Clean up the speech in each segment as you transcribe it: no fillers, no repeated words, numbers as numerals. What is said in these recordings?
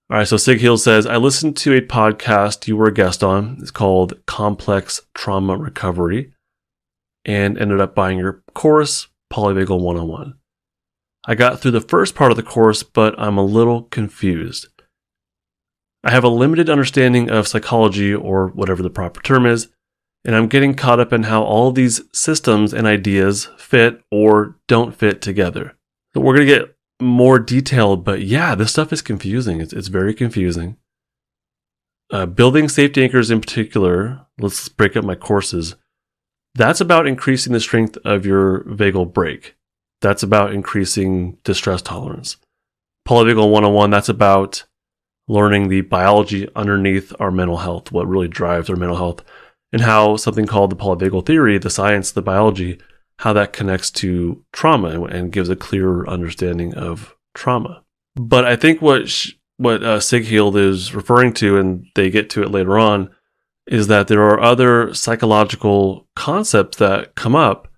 All right, so Sig Heal says, I listened to a podcast you were a guest on. It's called Complex Trauma Recovery, and ended up buying your course, Polyvagal 101. I got through the first part of the course, but I'm a little confused. I have a limited understanding of psychology, or whatever the proper term is, and I'm getting caught up in how all these systems and ideas fit or don't fit together. So we're going to get more detailed, but yeah, this stuff is confusing. It's very confusing. Building safety anchors in particular, let's break up my courses. That's about increasing the strength of your vagal brake. That's about increasing distress tolerance. Polyvagal 101, that's about learning the biology underneath our mental health, what really drives our mental health, and how something called the polyvagal theory, the science, the biology, how that connects to trauma and gives a clearer understanding of trauma. But I think what Sig Healed is referring to, and they get to it later on, is that there are other psychological concepts that come up,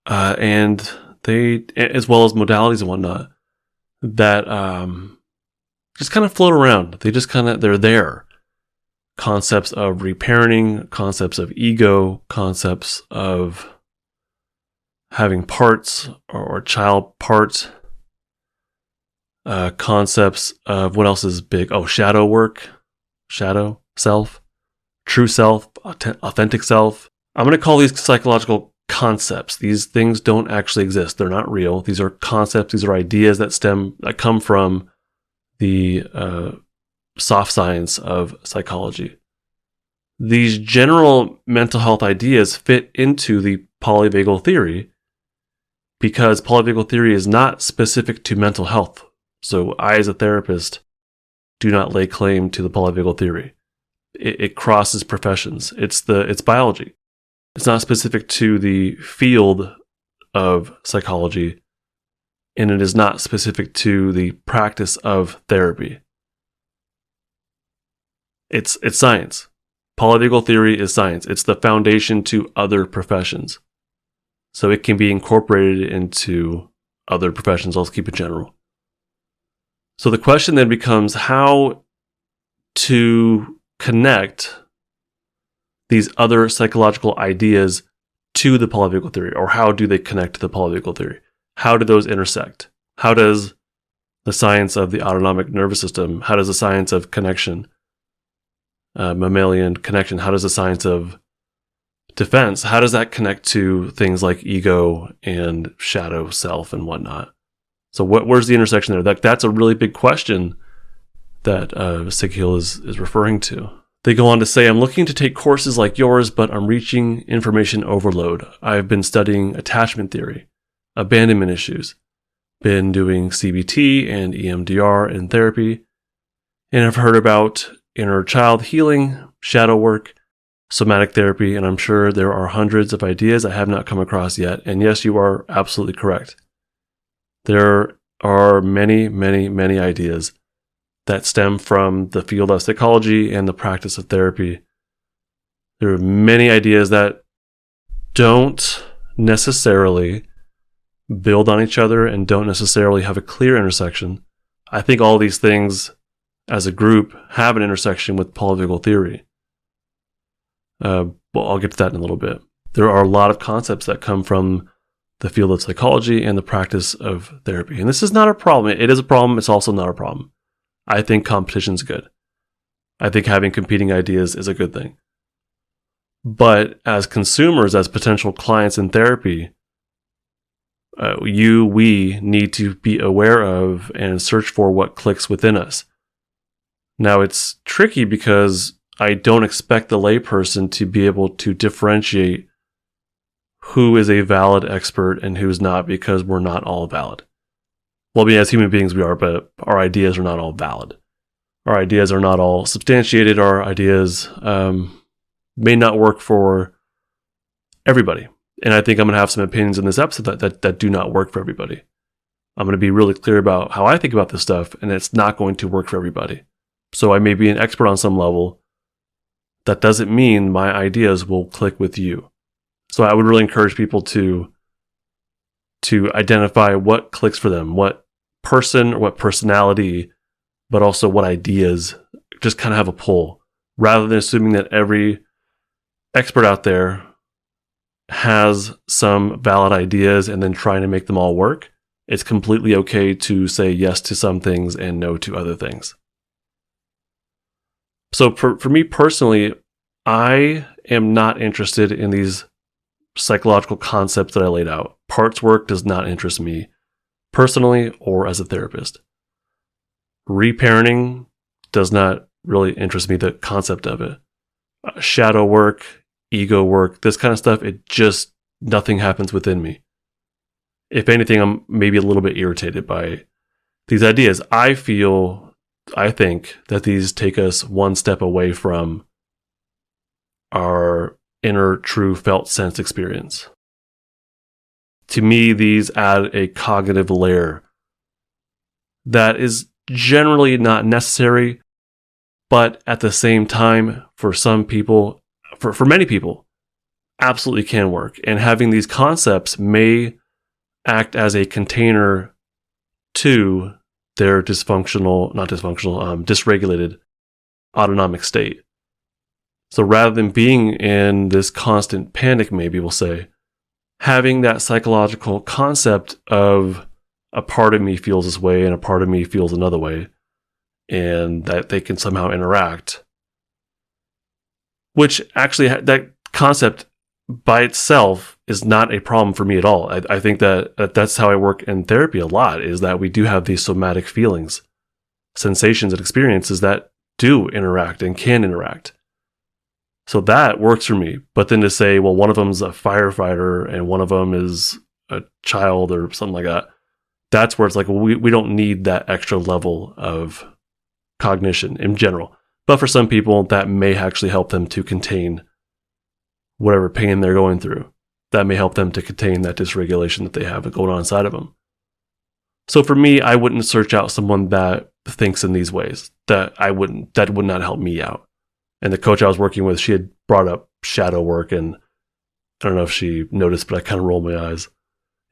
and they, as well as modalities and whatnot, that just kind of float around. They're there. Concepts of reparenting, concepts of ego, concepts of having parts or child parts, concepts of what else is big? Oh, shadow work, shadow self, true self, authentic self. I'm going to call these psychological concepts. These things don't actually exist. They're not real. These are concepts. These are ideas that come from the soft science of psychology. These general mental health ideas fit into the polyvagal theory because polyvagal theory is not specific to mental health. So I, as a therapist, do not lay claim to the polyvagal theory. It crosses professions. It's biology. It's not specific to the field of psychology, and it is not specific to the practice of therapy. It's science. Polyvagal theory is science. It's the foundation to other professions. So it can be incorporated into other professions. I'll keep it general. So the question then becomes how to connect these other psychological ideas to the polyvagal theory, or how do they connect to the polyvagal theory? How do those intersect? How does the science of the autonomic nervous system, how does the science of connection, mammalian connection, how does the science of defense, how does that connect to things like ego and shadow self and whatnot? So where's the intersection there? That's a really big question that Sig Heal is referring to. They go on to say, I'm looking to take courses like yours, but I'm reaching information overload. I've been studying attachment theory, abandonment issues, been doing CBT and EMDR in therapy, and I've heard about inner child healing, shadow work, somatic therapy, and I'm sure there are hundreds of ideas I have not come across yet. And yes, you are absolutely correct. There are many, many, many ideas that stem from the field of psychology and the practice of therapy. There are many ideas that don't necessarily build on each other and don't necessarily have a clear intersection. I think all these things as a group have an intersection with polyvagal theory. Well, I'll get to that in a little bit. There are a lot of concepts that come from the field of psychology and the practice of therapy. And this is not a problem. It is a problem. It's also not a problem. I think competition's good. I think having competing ideas is a good thing. But as consumers, as potential clients in therapy, we need to be aware of and search for what clicks within us. Now, it's tricky because I don't expect the layperson to be able to differentiate who is a valid expert and who's not, because we're not all valid. Well, I mean, as human beings we are, but our ideas are not all valid. Our ideas are not all substantiated. Our ideas may not work for everybody. And I think I'm going to have some opinions in this episode that do not work for everybody. I'm going to be really clear about how I think about this stuff, and it's not going to work for everybody. So I may be an expert on some level. That doesn't mean my ideas will click with you. So I would really encourage people to identify what clicks for them, what person or what personality but also what ideas just kind of have a pull, rather than assuming that every expert out there has some valid ideas and then trying to make them all work. It's completely okay to say yes to some things and no to other things. So for me personally, I am not interested in these psychological concepts that I laid out. Parts work does not interest me personally or as a therapist. Reparenting does not really interest me, the concept of it. Shadow work, ego work, this kind of stuff, nothing happens within me. If anything, I'm maybe a little bit irritated by these ideas. I think that these take us one step away from our inner true felt sense experience. To me, these add a cognitive layer that is generally not necessary, but at the same time, for some people, for many people, absolutely can work. And having these concepts may act as a container to their dysregulated autonomic state. So rather than being in this constant panic, maybe we'll say, having that psychological concept of a part of me feels this way and a part of me feels another way, and that they can somehow interact. Which actually, that concept by itself is not a problem for me at all. I think that's how I work in therapy a lot, is that we do have these somatic feelings, sensations, and experiences that do interact and can interact. So that works for me. But then to say, well, one of them's a firefighter and one of them is a child or something like that, that's where it's like, we don't need that extra level of cognition in general. But for some people, that may actually help them to contain whatever pain they're going through. That may help them to contain that dysregulation that they have going on inside of them. So for me, I wouldn't search out someone that thinks in these ways. That would not help me out. And the coach I was working with, she had brought up shadow work, and I don't know if she noticed, but I kind of rolled my eyes.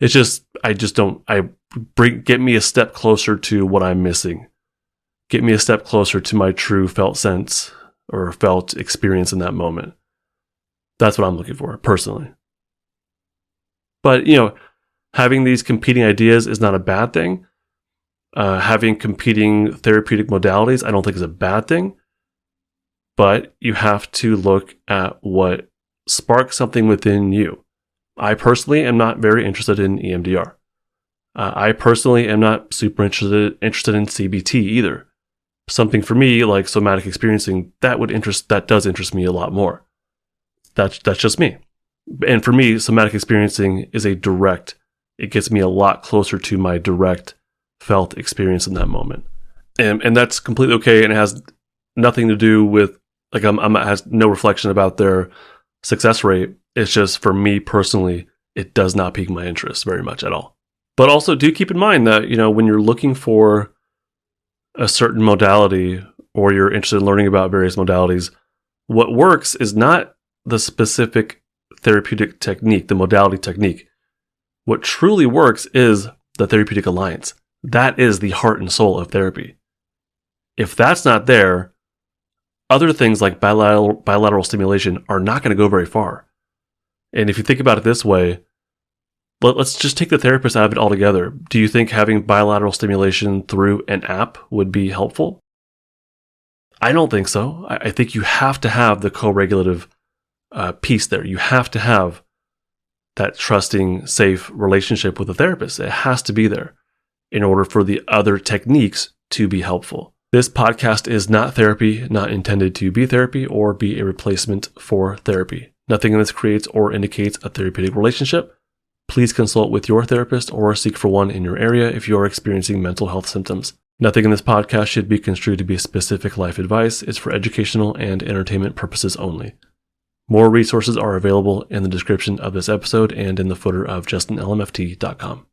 It's just, get me a step closer to what I'm missing. Get me a step closer to my true felt sense or felt experience in that moment. That's what I'm looking for, personally. But, having these competing ideas is not a bad thing. Having competing therapeutic modalities, I don't think is a bad thing. But you have to look at what sparks something within you. I personally am not very interested in EMDR. I personally am not super interested in CBT either. Something for me like somatic experiencing, that does interest me a lot more. That's just me. And for me, somatic experiencing is it gets me a lot closer to my direct felt experience in that moment. And that's completely okay, and it has nothing to do with, it has no reflection about their success rate. It's just, for me personally, it does not pique my interest very much at all. But also do keep in mind that, when you're looking for a certain modality or you're interested in learning about various modalities, what works is not the specific therapeutic technique, the modality technique. What truly works is the therapeutic alliance. That is the heart and soul of therapy. If that's not there, other things like bilateral stimulation are not going to go very far. And if you think about it this way, let's just take the therapist out of it altogether. Do you think having bilateral stimulation through an app would be helpful? I don't think so. I think you have to have the co-regulative piece there. You have to have that trusting, safe relationship with the therapist. It has to be there in order for the other techniques to be helpful. This podcast is not therapy, not intended to be therapy or be a replacement for therapy. Nothing in this creates or indicates a therapeutic relationship. Please consult with your therapist or seek for one in your area if you are experiencing mental health symptoms. Nothing in this podcast should be construed to be specific life advice. It's for educational and entertainment purposes only. More resources are available in the description of this episode and in the footer of justinlmft.com.